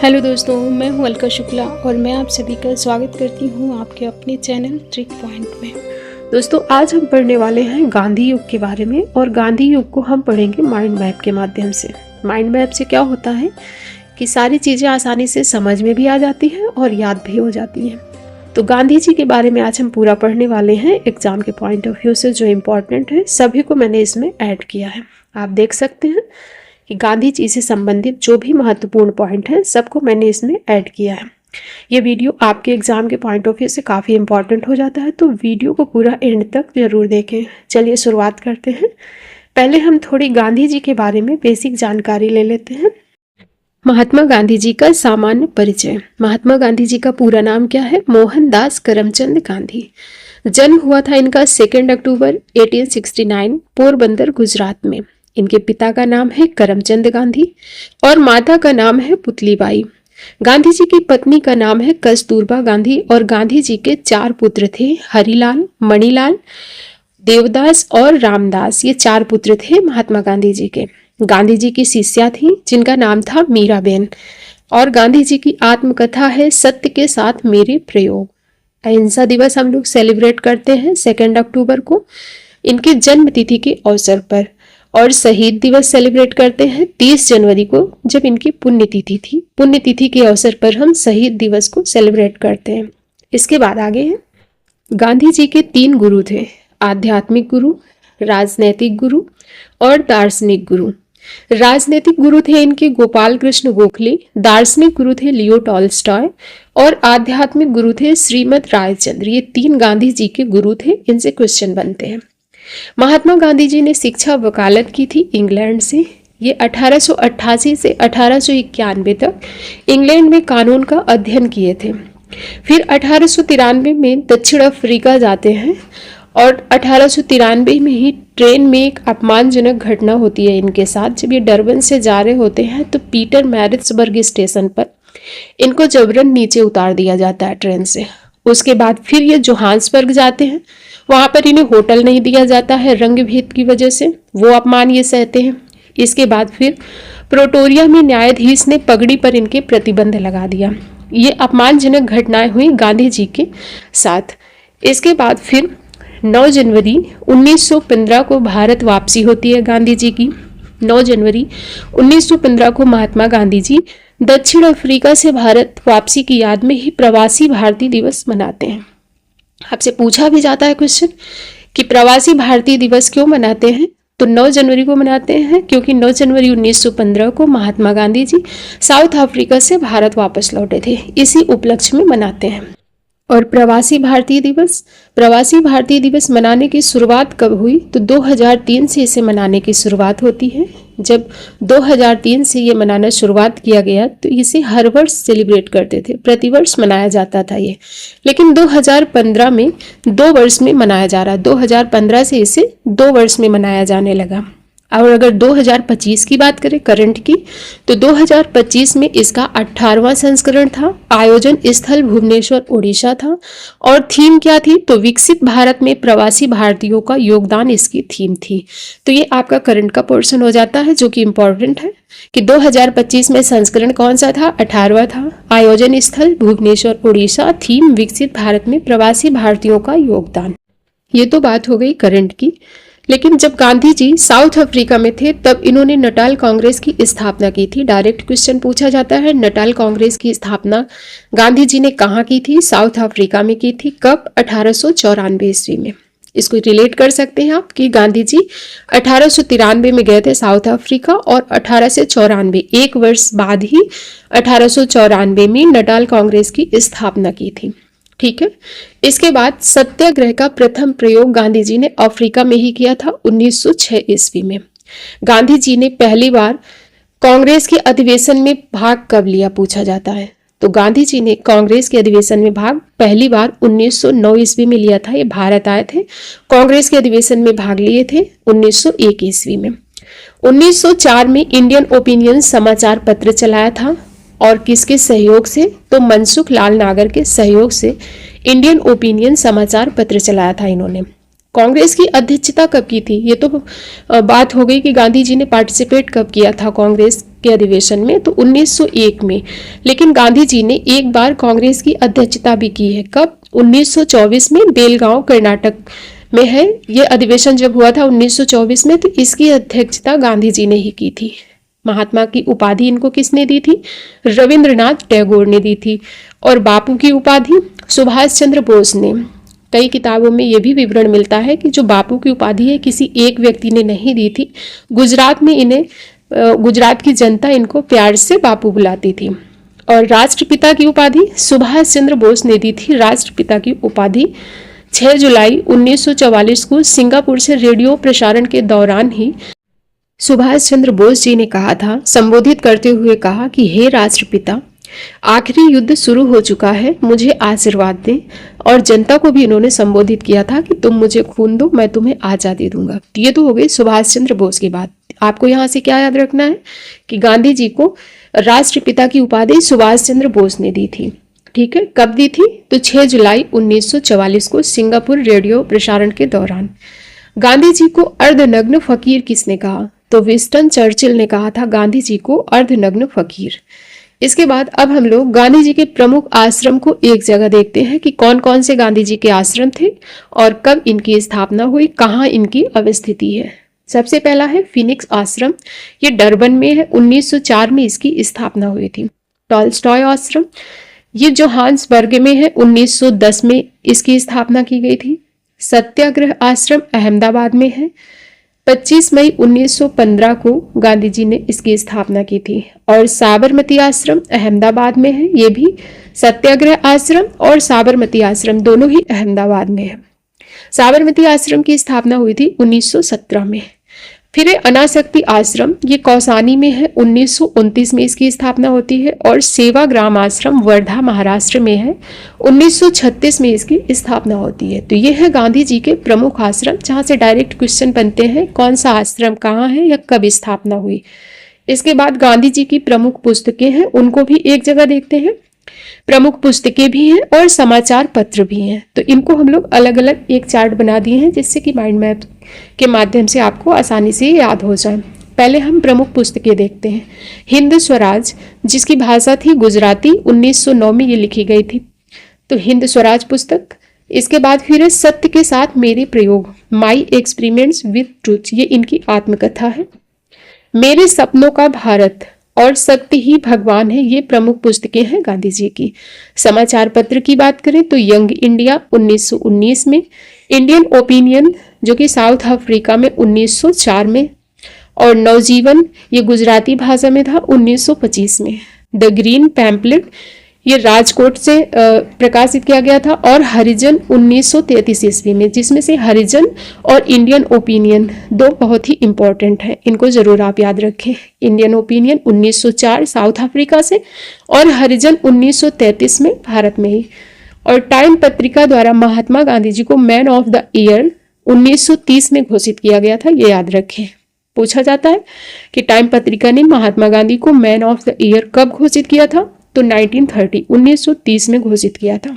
Hello दोस्तों, मैं हूं अलका शुक्ला और मैं आप सभी का स्वागत करती हूं आपके अपने चैनल ट्रिक पॉइंट में। दोस्तों, आज हम पढ़ने वाले हैं गांधी युग के बारे में और गांधी युग को हम पढ़ेंगे माइंड मैप के माध्यम से। माइंड मैप से क्या होता है कि सारी चीज़ें आसानी से समझ में भी आ जाती हैं और याद भी हो जाती हैं। तो गांधी जी के बारे में आज हम पूरा पढ़ने वाले हैं एग्जाम के पॉइंट ऑफ व्यू से। जो इम्पोर्टेंट है सभी को मैंने इसमें ऐड किया है। आप देख सकते हैं कि गांधी जी से संबंधित जो भी महत्वपूर्ण पॉइंट हैं सबको मैंने इसमें ऐड किया है। ये वीडियो आपके एग्जाम के पॉइंट ऑफ व्यू से काफ़ी इंपॉर्टेंट हो जाता है, तो वीडियो को पूरा एंड तक जरूर देखें। चलिए शुरुआत करते हैं। पहले हम थोड़ी गांधी जी के बारे में बेसिक जानकारी ले लेते हैं। महात्मा गांधी जी का सामान्य परिचय। महात्मा गांधी जी का पूरा नाम क्या है? मोहनदास करमचंद गांधी। जन्म हुआ था इनका 2 अक्टूबर 1869 पोरबंदर गुजरात में। इनके पिता का नाम है करमचंद गांधी और माता का नाम है पुतलीबाई। गांधी जी की पत्नी का नाम है कस्तूरबा गांधी और गांधी जी के 4 पुत्र थे, हरिलाल, मणिलाल, देवदास और रामदास। ये 4 पुत्र थे महात्मा गांधी जी के। गांधी जी की शिष्या थी जिनका नाम था मीराबेन और गांधी जी की आत्मकथा है सत्य के साथ मेरे प्रयोग। अहिंसा दिवस हम लोग सेलिब्रेट करते हैं 2 अक्टूबर को इनकी जन्म तिथि के अवसर पर, और शहीद दिवस सेलिब्रेट करते हैं 30 जनवरी को जब इनकी पुण्यतिथि थी। पुण्यतिथि के अवसर पर हम शहीद दिवस को सेलिब्रेट करते हैं। इसके बाद आगे है, गांधी जी के 3 गुरु थे, आध्यात्मिक गुरु, राजनैतिक गुरु और दार्शनिक गुरु। राजनीतिक गुरु थे इनके गोपाल कृष्ण गोखले, दार्शनिक गुरु थे लियो टॉल्स्टॉय और आध्यात्मिक गुरु थे श्रीमद रायचंद्र। ये 3 गांधी जी के गुरु थे। इनसे क्वेश्चन बनते हैं। महात्मा गांधी जी ने शिक्षा वकालत की थी इंग्लैंड से। ये 1888 से 1891 तक इंग्लैंड में कानून का अध्ययन किए थे। फिर 1893 में दक्षिण अफ्रीका जाते हैं और 1893 में ही ट्रेन में एक अपमानजनक घटना होती है इनके साथ। जब ये डरबन से जा रहे होते हैं तो पीटर मैरिट्सबर्ग स्टेशन पर इनको जबरन नीचे उतार दिया जाता है ट्रेन से। उसके बाद फिर ये जोहान्सबर्ग जाते हैं, वहां पर इन्हें होटल नहीं दिया जाता है रंग भेद की वजह से, वो अपमान ये सहते हैं। इसके बाद फिर प्रोटोरिया में न्यायाधीश ने पगड़ी पर इनके प्रतिबंध लगा दिया। ये अपमानजनक घटनाएं हुई गांधी जी के साथ। इसके बाद फिर 9 जनवरी 1915 को भारत वापसी होती है गांधी जी की। 9 जनवरी 1915 को महात्मा गांधी जी दक्षिण अफ्रीका से भारत वापसी की याद में ही प्रवासी भारतीय दिवस मनाते हैं। आपसे पूछा भी जाता है क्वेश्चन कि प्रवासी भारतीय दिवस क्यों मनाते हैं? तो 9 जनवरी को मनाते हैं क्योंकि 9 जनवरी 1915 को महात्मा गांधी जी साउथ अफ्रीका से भारत वापस लौटे थे। इसी उपलक्ष्य में मनाते हैं। और प्रवासी भारतीय दिवस मनाने की शुरुआत कब हुई? तो 2003 से इसे मनाने की शुरुआत होती है। जब 2003 से ये मनाना शुरुआत किया गया तो इसे हर वर्ष सेलिब्रेट करते थे, प्रतिवर्ष मनाया जाता था ये। लेकिन 2015 में 2 वर्ष में मनाया जा रहा है। 2015 से इसे 2 वर्ष में मनाया जाने लगा। और अगर 2025 की बात करें करंट की, तो 2025 में इसका 18वां संस्करण था। आयोजन स्थल भुवनेश्वर उड़ीसा था और थीम क्या थी? तो विकसित भारत में प्रवासी भारतीयों का योगदान इसकी थीम थी। तो ये आपका करंट का पोर्शन हो जाता है जो कि इम्पोर्टेंट है कि 2025 में संस्करण कौन सा था? 18वां था। आयोजन स्थल भुवनेश्वर उड़ीसा, थीम विकसित भारत में प्रवासी भारतीयों का योगदान। ये तो बात हो गई करंट की। लेकिन जब गांधी जी साउथ अफ्रीका में थे तब इन्होंने नटाल कांग्रेस की स्थापना की थी। डायरेक्ट क्वेश्चन पूछा जाता है, नटाल कांग्रेस की स्थापना गांधी जी ने कहाँ की थी? साउथ अफ्रीका में की थी। कब? 1894 ईस्वी में। इसको रिलेट कर सकते हैं आप कि गांधी जी 1893 में गए थे साउथ अफ्रीका और 1894 1 वर्ष बाद ही 1894 में नटाल कांग्रेस की स्थापना की थी। ठीक है। इसके बाद सत्याग्रह का प्रथम प्रयोग गांधी जी ने अफ्रीका में ही किया था 1906 ईस्वी में। गांधी जी ने पहली बार कांग्रेस के अधिवेशन में भाग कब लिया पूछा जाता है? तो गांधी जी ने कांग्रेस के अधिवेशन में भाग पहली बार 1909 ईस्वी में लिया था। ये भारत आए थे, कांग्रेस के अधिवेशन में भाग लिए थे 1901 ईस्वी में। 1904 में इंडियन ओपिनियन समाचार पत्र चलाया था और किसके सहयोग से? तो मनसुख लाल नागर के सहयोग से इंडियन ओपिनियन समाचार पत्र चलाया था इन्होंने। कांग्रेस की अध्यक्षता कब की थी? ये तो बात हो गई कि गांधी जी ने पार्टिसिपेट कब किया था कांग्रेस के अधिवेशन में, तो 1901 में। लेकिन गांधी जी ने एक बार कांग्रेस की अध्यक्षता भी की है। कब? 1924 में, बेलगांव कर्नाटक में है ये अधिवेशन जब हुआ था 1924 में, तो इसकी अध्यक्षता गांधी जी ने ही की थी। महात्मा की उपाधि इनको किसने दी थी? रविंद्रनाथ टैगोर ने दी थी। और बापू की उपाधि सुभाष चंद्र बोस ने। कई किताबों में यह भी विवरण मिलता है कि जो बापू की उपाधि है किसी एक व्यक्ति ने नहीं दी थी। गुजरात में इन्हें गुजरात की जनता इनको प्यार से बापू बुलाती थी। और राष्ट्रपिता की उपाधि सुभाष चंद्र बोस ने दी थी। राष्ट्रपिता की उपाधि 6 जुलाई 1944 को सिंगापुर से रेडियो प्रसारण के दौरान ही सुभाष चंद्र बोस जी ने कहा था, संबोधित करते हुए कहा कि हे राष्ट्रपिता, आखिरी युद्ध शुरू हो चुका है, मुझे आशीर्वाद दें। और जनता को भी इन्होंने संबोधित किया था कि तुम मुझे खून दो, मैं तुम्हें आज़ादी दूंगा। ये तो हो गई सुभाष चंद्र बोस की बात। आपको यहाँ से क्या याद रखना है कि गांधी जी को राष्ट्रपिता की उपाधि सुभाष चंद्र बोस ने दी थी। ठीक है, कब दी थी? तो 6 जुलाई 1944 को सिंगापुर रेडियो प्रसारण के दौरान। गांधी जी को अर्धनग्न फकीर किसने कहा? तो विंस्टन चर्चिल ने कहा था गांधी जी को अर्धनग्न फकीर। इसके बाद अब हम लोग गांधी जी के प्रमुख आश्रम को एक जगह देखते हैं कि कौन कौन से गांधी जी के आश्रम थे और कब इनकी स्थापना हुई, कहाँ इनकी अवस्थिति है। सबसे पहला है फिनिक्स आश्रम, ये डरबन में है। 1904 में इसकी स्थापना हुई थी। टॉल्स्टॉय आश्रम, ये जोहान्सबर्ग में है। 1910 में इसकी स्थापना की गई थी। सत्याग्रह आश्रम अहमदाबाद में है। 25 मई 1915 को गांधी जी ने इसकी स्थापना की थी। और साबरमती आश्रम अहमदाबाद में है। ये भी सत्याग्रह आश्रम और साबरमती आश्रम दोनों ही अहमदाबाद में है। साबरमती आश्रम की स्थापना हुई थी 1917 में। फिर अनासक्ति आश्रम, ये कौसानी में है। 1929 में इसकी स्थापना होती है। और सेवाग्राम आश्रम वर्धा महाराष्ट्र में है। 1936 में इसकी स्थापना होती है। तो ये है गांधी जी के प्रमुख आश्रम, जहाँ से डायरेक्ट क्वेश्चन बनते हैं कौन सा आश्रम कहाँ है या कब स्थापना हुई। इसके बाद गांधी जी की प्रमुख पुस्तकें हैं, उनको भी एक जगह देखते हैं। प्रमुख पुस्तकें भी हैं और समाचार पत्र भी हैं। तो इनको हम लोग अलग अलग एक चार्ट बना दिए हैं, जिससे कि माइंड मैप के माध्यम से आपको आसानी से याद हो जाए। पहले हम प्रमुख पुस्तकें देखते हैं। हिंद स्वराज, जिसकी भाषा थी गुजराती, 1909 में ये लिखी गई थी। तो हिंद स्वराज पुस्तक। इसके बाद फिर है सत्य के साथ मेरे प्रयोग, माई एक्सपेरिमेंट्स विद ट्रूथ, ये इनकी आत्मकथा है। मेरे सपनों का भारत और सत्य ही भगवान है, ये प्रमुख पुस्तकें हैं गांधी जी की। समाचार पत्र की बात करें तो यंग इंडिया 1919 में, इंडियन ओपिनियन जो कि साउथ अफ्रीका में 1904 में, और नवजीवन ये गुजराती भाषा में था 1925 में। द ग्रीन पैम्पलेट ये राजकोट से प्रकाशित किया गया था। और हरिजन 1933 ईस्वी में, जिसमें से हरिजन और इंडियन ओपिनियन दो बहुत ही इंपॉर्टेंट हैं, इनको जरूर आप याद रखें। इंडियन ओपिनियन 1904 साउथ अफ्रीका से और हरिजन 1933 में भारत में ही। और टाइम पत्रिका द्वारा महात्मा गांधी जी को मैन ऑफ द ईयर 1930 में घोषित किया गया था, ये याद रखें। पूछा जाता है कि टाइम पत्रिका ने महात्मा गांधी को मैन ऑफ द ईयर कब घोषित किया था? तो 1930 में घोषित किया था।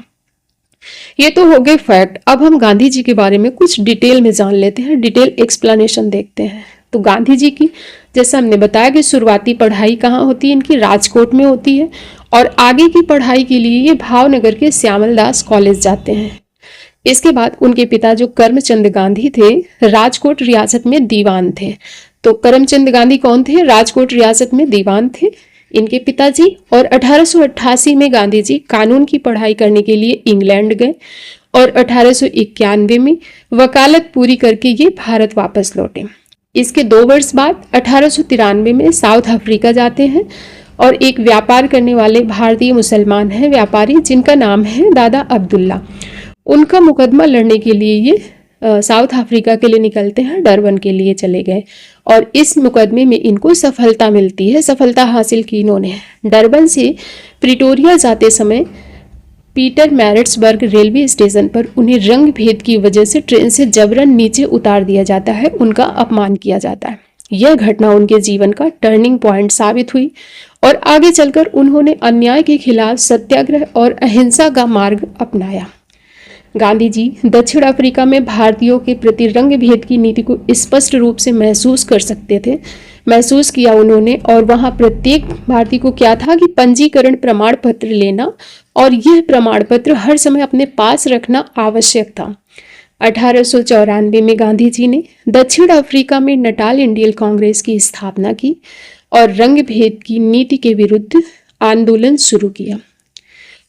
ये तो हो गए फैक्ट। अब हम गांधी जी के बारे में कुछ डिटेल में जान लेते हैं, डिटेल एक्सप्लेनेशन देखते हैं। तो गांधी जी की, जैसा हमने बताया कि शुरुआती पढ़ाई कहाँ होती है इनकी? राजकोट में होती है। और आगे की पढ़ाई के लिए ये भावनगर के श्यामल दास कॉलेज जाते हैं। इसके बाद उनके पिता जो करमचंद गांधी थे, राजकोट रियासत में दीवान थे। तो करमचंद गांधी कौन थे? राजकोट रियासत में दीवान थे इनके पिताजी। और 1888 में गांधी जी कानून की पढ़ाई करने के लिए इंग्लैंड गए और 1891 में वकालत पूरी करके ये भारत वापस लौटे। इसके 2 वर्ष बाद 1893 में साउथ अफ्रीका जाते हैं और एक व्यापार करने वाले भारतीय मुसलमान हैं व्यापारी, जिनका नाम है दादा अब्दुल्ला। उनका मुकदमा लड़ने के लिए ये साउथ अफ्रीका के लिए निकलते हैं, डरबन के लिए चले गए। और इस मुकदमे में इनको सफलता मिलती है, सफलता हासिल की इन्होंने। डरबन से प्रिटोरिया जाते समय पीटर मैरिट्सबर्ग रेलवे स्टेशन पर उन्हें रंग भेद की वजह से ट्रेन से जबरन नीचे उतार दिया जाता है, उनका अपमान किया जाता है। यह घटना उनके जीवन का टर्निंग पॉइंट साबित हुई और आगे चलकर उन्होंने अन्याय के खिलाफ सत्याग्रह और अहिंसा का मार्ग अपनाया। गांधी जी दक्षिण अफ्रीका में भारतीयों के प्रति रंग भेद की नीति को स्पष्ट रूप से महसूस कर सकते थे। महसूस किया उन्होंने, और वहां प्रत्येक भारतीय को क्या था कि पंजीकरण प्रमाण पत्र लेना और यह प्रमाण पत्र हर समय अपने पास रखना आवश्यक था। 1894 में गांधी जी ने दक्षिण अफ्रीका में नटाल इंडियन कांग्रेस की स्थापना की और रंग भेद की नीति के विरुद्ध आंदोलन शुरू किया।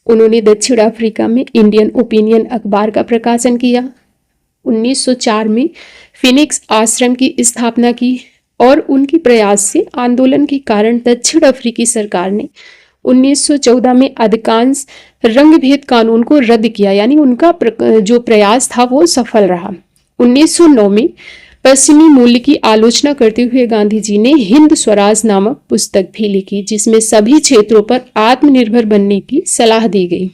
उन्होंने दक्षिण अफ्रीका में इंडियन ओपिनियन अखबार का प्रकाशन किया। 1904 में फिनिक्स आश्रम की स्थापना की और उनके प्रयास से आंदोलन के कारण दक्षिण अफ्रीकी सरकार ने 1914 में अधिकांश रंग भेद कानून को रद्द किया, यानी उनका जो प्रयास था वो सफल रहा। 1909 में पश्चिमी मूल्य की आलोचना करते हुए गांधी जी ने हिंद स्वराज नामक पुस्तक भी लिखी, जिसमें सभी क्षेत्रों पर आत्मनिर्भर बनने की सलाह दी गई।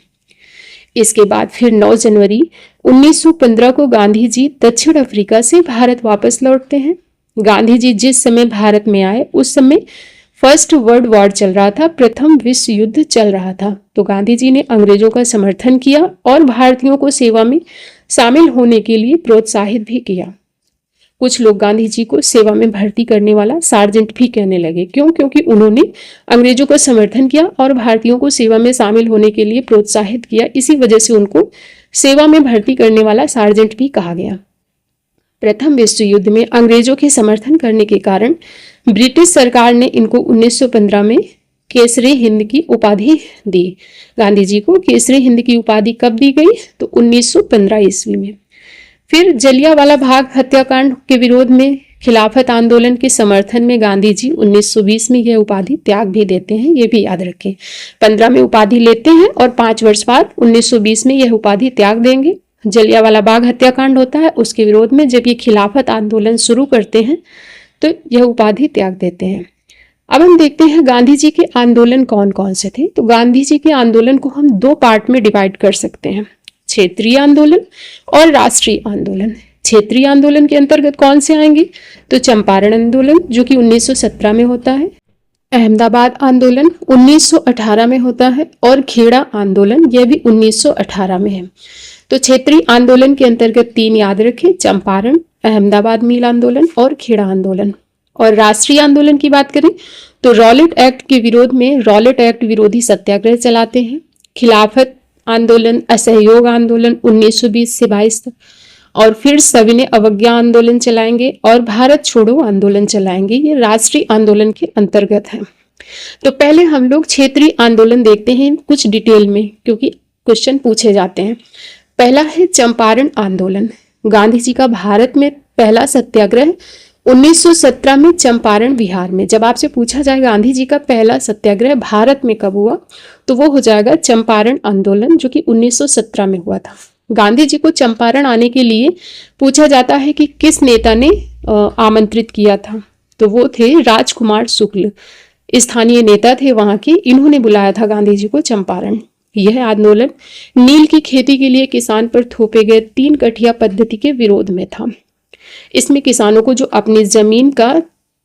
इसके बाद फिर 9 जनवरी 1915 को गांधी जी दक्षिण अफ्रीका से भारत वापस लौटते हैं। गांधी जी जिस समय भारत में आए उस समय फर्स्ट वर्ल्ड वॉर चल रहा था, प्रथम विश्व युद्ध चल रहा था। तो गांधी जी ने अंग्रेजों का समर्थन किया और भारतीयों को सेवा में शामिल होने के लिए प्रोत्साहित भी किया। कुछ लोग गांधी जी को सेवा में भर्ती करने वाला सार्जेंट भी कहने लगे। क्यों? क्योंकि उन्होंने अंग्रेजों का समर्थन किया और भारतीयों को सेवा में शामिल होने के लिए प्रोत्साहित किया। इसी वजह से उनको सेवा में भर्ती करने वाला सार्जेंट भी कहा गया। प्रथम विश्व युद्ध में अंग्रेजों के समर्थन करने के कारण ब्रिटिश सरकार ने इनको 1915 में केसरी हिंद की उपाधि दी। गांधी जी को केसरी हिंद की उपाधि कब दी गई? तो 1915 ईस्वी में। फिर जलियांवाला बाग हत्याकांड के विरोध में खिलाफत आंदोलन के समर्थन में गांधी जी 1920 में यह उपाधि त्याग भी देते हैं, ये भी याद रखें। 15 में उपाधि लेते हैं और 5 वर्ष बाद 1920 में यह उपाधि त्याग देंगे। जलियांवाला बाग हत्याकांड होता है, उसके विरोध में जब ये खिलाफत आंदोलन शुरू करते हैं तो यह उपाधि त्याग देते हैं। अब हम देखते हैं गांधी जी के आंदोलन कौन कौन से थे। तो गांधी जी के आंदोलन को हम 2 पार्ट में डिवाइड कर सकते हैं, क्षेत्रीय आंदोलन और राष्ट्रीय आंदोलन। क्षेत्रीय आंदोलन के अंतर्गत कौन से आएंगे? तो चंपारण आंदोलन जो कि 1917 में होता है, अहमदाबाद आंदोलन 1918 में होता है और खेड़ा आंदोलन यह भी 1918 में है। तो क्षेत्रीय आंदोलन के अंतर्गत 3 याद रखें, चंपारण, अहमदाबाद मिल आंदोलन और खेड़ा आंदोलन। और राष्ट्रीय आंदोलन की बात करें तो रॉलेट एक्ट के विरोध में रॉलेट एक्ट विरोधी सत्याग्रह चलाते हैं। खिलाफत आंदोलन, असहयोग आंदोलन 1920 से 22 तक, और फिर सविनय अवज्ञा आंदोलन चलाएंगे और भारत छोड़ो आंदोलन चलाएंगे। ये राष्ट्रीय आंदोलन के अंतर्गत है। तो पहले हम लोग क्षेत्रीय आंदोलन देखते हैं कुछ डिटेल में, क्योंकि क्वेश्चन पूछे जाते हैं। पहला है चंपारण आंदोलन। गांधी जी का भारत में पहला सत्याग्रह 1917 में चंपारण बिहार में। जब आपसे पूछा जाए गांधी जी का पहला सत्याग्रह भारत में कब हुआ, तो वो हो जाएगा चंपारण आंदोलन जो कि 1917 में हुआ था। गांधी जी को चंपारण आने के लिए पूछा जाता है कि किस नेता ने आमंत्रित किया था, तो वो थे राजकुमार शुक्ल, स्थानीय नेता थे वहां के। इन्होंने बुलाया था गांधी जी को चंपारण। यह आंदोलन नील की खेती के लिए किसान पर थोपे गए 3 कठिया पद्धति के विरोध में था। इसमें किसानों को जो अपनी जमीन का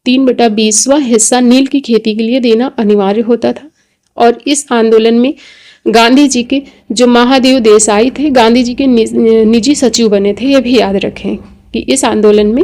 3/20वां हिस्सा नील की खेती के लिए देना अनिवार्य होता था। और इस आंदोलन में गांधी जी के जो महादेव देसाई थे, गांधी जी के निजी सचिव बने थे। यह भी याद रखें कि इस आंदोलन में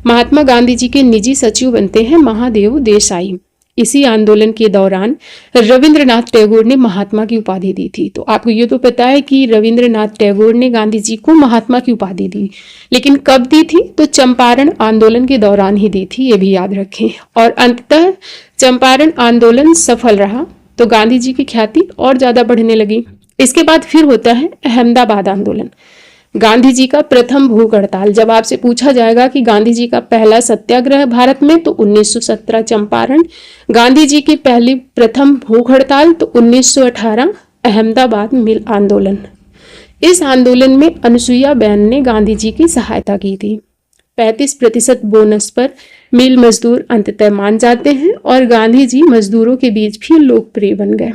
महात्मा गांधी जी के निजी सचिव बनते हैं महादेव देसाई। इसी आंदोलन के दौरान रविंद्रनाथ टैगोर ने महात्मा की उपाधि दी थी। तो आपको ये तो पता है कि रविंद्रनाथ टैगोर ने गांधी जी को महात्मा की उपाधि दी, लेकिन कब दी थी? तो चंपारण आंदोलन के दौरान ही दी थी, ये भी याद रखें। और अंततः चंपारण आंदोलन सफल रहा, तो गांधी जी की ख्याति और ज्यादा बढ़ने लगी। इसके बाद फिर होता है अहमदाबाद आंदोलन। गांधी जी का प्रथम भूख हड़ताल। जब आपसे पूछा जाएगा कि गांधी जी का पहला सत्याग्रह भारत में, तो 1917 चंपारण। गांधी जी की पहली प्रथम भूख हड़ताल तो 1918 अहमदाबाद मिल आंदोलन। इस आंदोलन में अनुसुईया बेन ने गांधी जी की सहायता की थी। 35% बोनस पर मिल मजदूर अंततः मान जाते हैं और गांधी जी मजदूरों के बीच भी लोकप्रिय बन गए।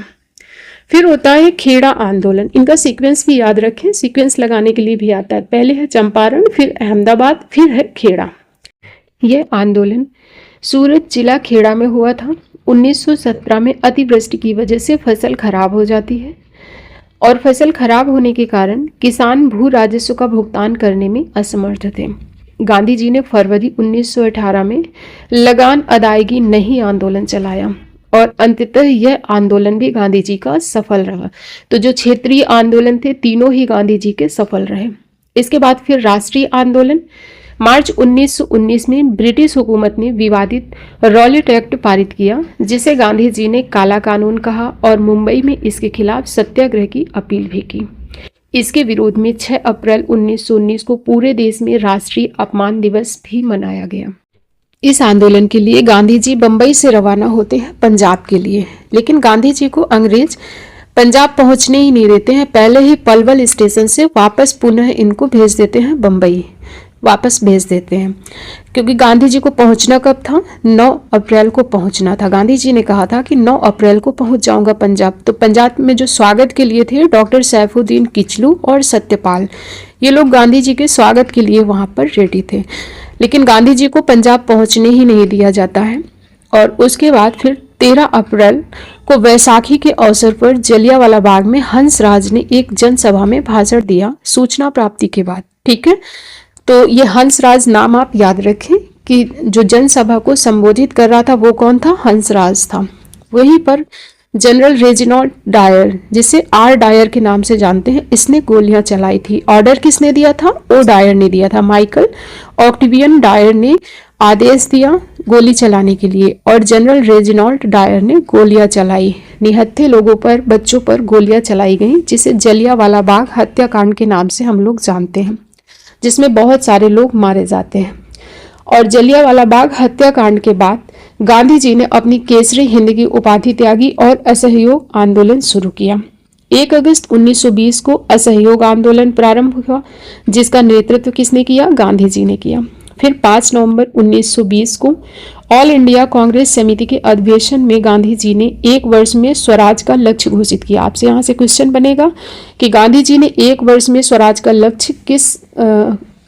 फिर होता है खेड़ा आंदोलन। इनका सीक्वेंस भी याद रखें, सीक्वेंस लगाने के लिए भी आता है। पहले है चंपारण, फिर अहमदाबाद, फिर है खेड़ा। यह आंदोलन सूरत जिला खेड़ा में हुआ था। 1917 में अतिवृष्टि की वजह से फसल खराब हो जाती है और फसल खराब होने के कारण किसान भू राजस्व का भुगतान करने में असमर्थ थे। गांधी जी ने फरवरी 1918 में लगान अदायगी नहीं आंदोलन चलाया और अंततः यह आंदोलन भी गांधी जी का सफल रहा। तो जो क्षेत्रीय आंदोलन थे तीनों ही गांधी जी के सफल रहे। इसके बाद फिर राष्ट्रीय आंदोलन। मार्च 1919 में ब्रिटिश हुकूमत ने विवादित रॉलेट एक्ट पारित किया, जिसे गांधी जी ने काला कानून कहा और मुंबई में इसके खिलाफ सत्याग्रह की अपील भी की। इसके विरोध में 6 अप्रैल 1919 को पूरे देश में राष्ट्रीय अपमान दिवस भी मनाया गया। इस आंदोलन के लिए गांधी जी बंबई से रवाना होते हैं पंजाब के लिए, लेकिन गांधी जी को अंग्रेज पंजाब पहुंचने ही नहीं देते हैं। पहले ही पलवल स्टेशन से वापस पुनः इनको भेज देते हैं, बंबई वापस भेज देते हैं, क्योंकि गांधी जी को पहुंचना कब था? 9 अप्रैल को पहुंचना था। गांधी जी ने कहा था कि 9 अप्रैल को पहुंच जाऊंगा पंजाब। तो पंजाब में जो स्वागत के लिए थे डॉक्टर सैफुद्दीन किचलू और सत्यपाल, ये लोग गांधी जी के स्वागत के लिए वहां पर रेडी थे, लेकिन गांधी जी को पंजाब पहुंचने ही नहीं दिया जाता है। और उसके बाद फिर 13 अप्रैल को वैसाखी के अवसर पर जलियांवाला बाग में हंसराज ने एक जनसभा में भाषण दिया सूचना प्राप्ति के बाद। ठीक है, तो ये हंसराज नाम आप याद रखें कि जो जनसभा को संबोधित कर रहा था वो कौन था? हंसराज था। वहीं पर जनरल रेजिनाल्ड डायर, जिसे आर डायर के नाम से जानते हैं, इसने गोलियां चलाई थी। ऑर्डर किसने दिया था? ओ डायर ने दिया था। माइकल ऑक्टेवियन डायर ने आदेश दिया गोली चलाने के लिए और जनरल रेजिनाल्ड डायर ने गोलियां चलाई। निहत्थे लोगों पर, बच्चों पर गोलियां चलाई गईं, जिसे जलियांवाला बाग हत्याकांड के नाम से हम लोग जानते हैं, जिसमें बहुत सारे लोग मारे जाते हैं। और जलियांवाला बाग हत्याकांड के बाद गांधी जी ने अपनी केसरी हिंद की उपाधि त्यागी और असहयोग आंदोलन शुरू किया। 1 अगस्त 1920 को असहयोग आंदोलन प्रारंभ हुआ, जिसका नेतृत्व किसने किया? गांधी जी ने किया। फिर 5 नवंबर 1920 को ऑल इंडिया कांग्रेस समिति के अधिवेशन में गांधी जी ने 1 वर्ष में स्वराज का लक्ष्य घोषित किया। आपसे यहाँ से क्वेश्चन बनेगा कि गांधी जी ने 1 वर्ष में स्वराज का लक्ष्य किस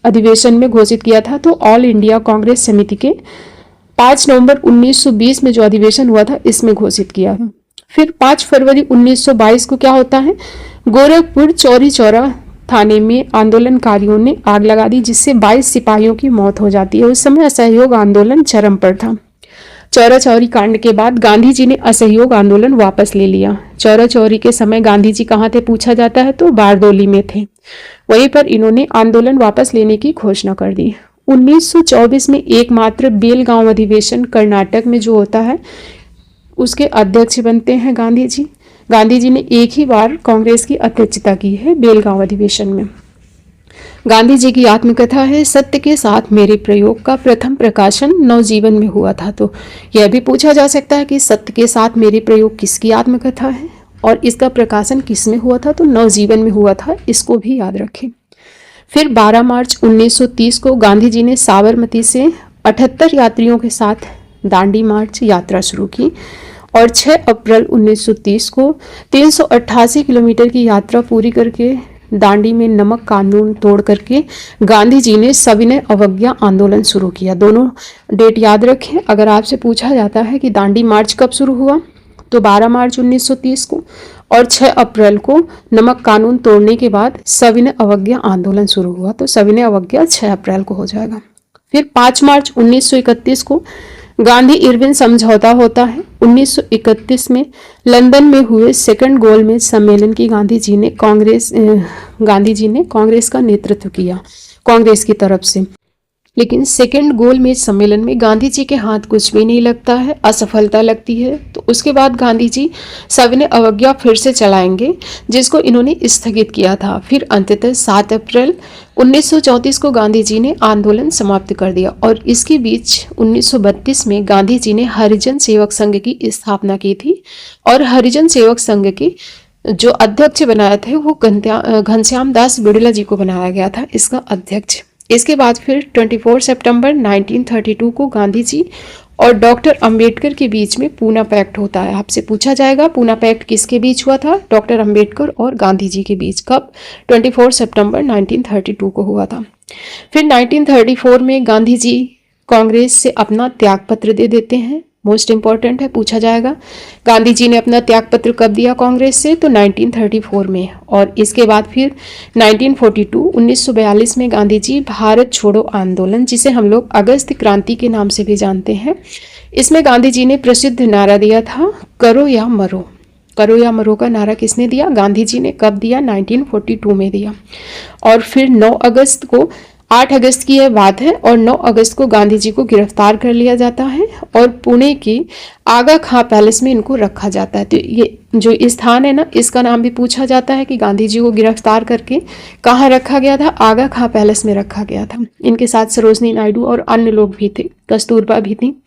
अधिवेशन में घोषित किया था? तो ऑल इंडिया कांग्रेस समिति के 5 नवंबर 1920 में जो अधिवेशन हुआ था इसमें घोषित किया। फिर 5 फरवरी 1922 को क्या होता है? गोरखपुर चौरी चौरा थाने में आंदोलनकारियों ने आग लगा दी, जिससे 22 सिपाहियों की मौत हो जाती है। उस समय असहयोग आंदोलन चरम पर था। चौरा चौरी कांड के बाद गांधी जी ने असहयोग आंदोलन वापस ले लिया। चौरा चौरी के समय गांधी जी कहाँ थे पूछा जाता है तो बारदोली में थे। वहीं पर इन्होंने आंदोलन वापस लेने की घोषणा कर दी। 1924 में एकमात्र बेलगांव अधिवेशन कर्नाटक में जो होता है उसके अध्यक्ष बनते हैं गांधी जी। गांधी जी ने एक ही बार कांग्रेस की अध्यक्षता की है बेलगांव अधिवेशन में। गांधी जी की आत्मकथा है सत्य के साथ मेरे प्रयोग का प्रथम प्रकाशन नवजीवन में हुआ था। तो यह भी पूछा जा सकता है कि सत्य के साथ मेरे प्रयोग किसकी आत्मकथा है और इसका प्रकाशन किस में हुआ था? तो नवजीवन में हुआ था। इसको भी याद रखें। फिर 12 मार्च 1930 को गांधी जी ने साबरमती से 78 यात्रियों के साथ दांडी मार्च यात्रा शुरू की और 6 अप्रैल 1930 को 388 किलोमीटर की यात्रा पूरी करके दांडी में नमक कानून तोड़ करके गांधी जी ने सविनय अवज्ञा आंदोलन शुरू किया। दोनों डेट याद रखें। अगर आपसे पूछा जाता है कि दांडी मार्च कब शुरू हुआ तो 12 मार्च 1930 को और 6 अप्रैल को नमक कानून तोड़ने के बाद सविनय अवज्ञा आंदोलन शुरू हुआ। तो सविनय अवज्ञा 6 अप्रैल को हो जाएगा। फिर 5 मार्च 1931 को गांधी इरविन समझौता होता है। 1931 में लंदन में हुए सेकंड गोलमेज सम्मेलन की गांधी जी ने कांग्रेस का नेतृत्व किया कांग्रेस की तरफ से। लेकिन सेकंड गोलमेज सम्मेलन में गांधी जी के हाथ कुछ भी नहीं लगता है, असफलता लगती है। तो उसके बाद गांधी जी सविनय अवज्ञा फिर से चलाएंगे, जिसको इन्होंने स्थगित किया था। फिर अंततः 7 अप्रैल 1934 को गांधी जी ने आंदोलन समाप्त कर दिया और इसके बीच 1932 में गांधी जी ने हरिजन सेवक संघ की स्थापना की थी और हरिजन सेवक संघ के जो अध्यक्ष बनाए थे वो घनश्याम दास बिड़ला जी को बनाया गया था इसका अध्यक्ष। इसके बाद फिर 24 सितंबर 1932 को गांधी जी और डॉक्टर अंबेडकर के बीच में पूना पैक्ट होता है। आपसे पूछा जाएगा पूना पैक्ट किसके बीच हुआ था? डॉक्टर अंबेडकर और गांधी जी के बीच। कब? 24 सितंबर 1932 को हुआ था। फिर 1934 में गांधी जी कांग्रेस से अपना त्याग पत्र दे देते हैं मोस्ट इंपॉर्टेंट है, पूछा जाएगा। गांधी जी ने अपना त्याग पत्र कब दिया कांग्रेस से? तो 1934 में। और इसके बाद फिर 1942 में गांधी जी भारत छोड़ो आंदोलन, जिसे हम लोग अगस्त क्रांति के नाम से भी जानते हैं, इसमें गांधी जी ने प्रसिद्ध नारा दिया था, करो या मरो। करो या मरो का नारा किसने दिया? गांधी जी ने। कब दिया? 1942 में दिया। और फिर 8 अगस्त की यह बात है, और 9 अगस्त को गांधी जी को गिरफ्तार कर लिया जाता है और पुणे की आगा खां पैलेस में इनको रखा जाता है। तो ये जो स्थान है ना, इसका नाम भी पूछा जाता है कि गांधी जी को गिरफ्तार करके कहाँ रखा गया था? आगा खां पैलेस में रखा गया था। इनके साथ सरोजनी नायडू और अन्य लोग भी थे, कस्तूरबा भी थी।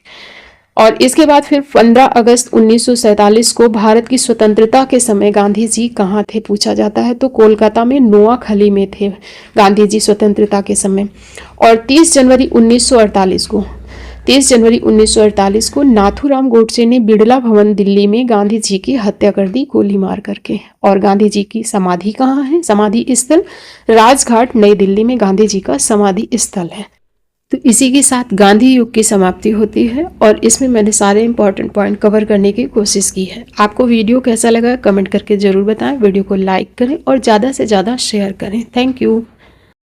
और इसके बाद फिर 15 अगस्त 1947 को भारत की स्वतंत्रता के समय गांधी जी कहाँ थे पूछा जाता है? तो कोलकाता में नोआखली में थे गांधी जी स्वतंत्रता के समय। और 30 जनवरी 1948 को नाथूराम गोडसे ने बिड़ला भवन दिल्ली में गांधी जी की हत्या कर दी गोली मार करके। और गांधी जी की समाधि कहाँ है? समाधि स्थल राजघाट नई दिल्ली में गांधी जी का समाधि स्थल है। तो इसी के साथ गांधी युग की समाप्ति होती है, और इसमें मैंने सारे इंपॉर्टेंट पॉइंट कवर करने की कोशिश की है। आपको वीडियो कैसा लगा कमेंट करके ज़रूर बताएं। वीडियो को लाइक करें और ज़्यादा से ज़्यादा शेयर करें। Thank you.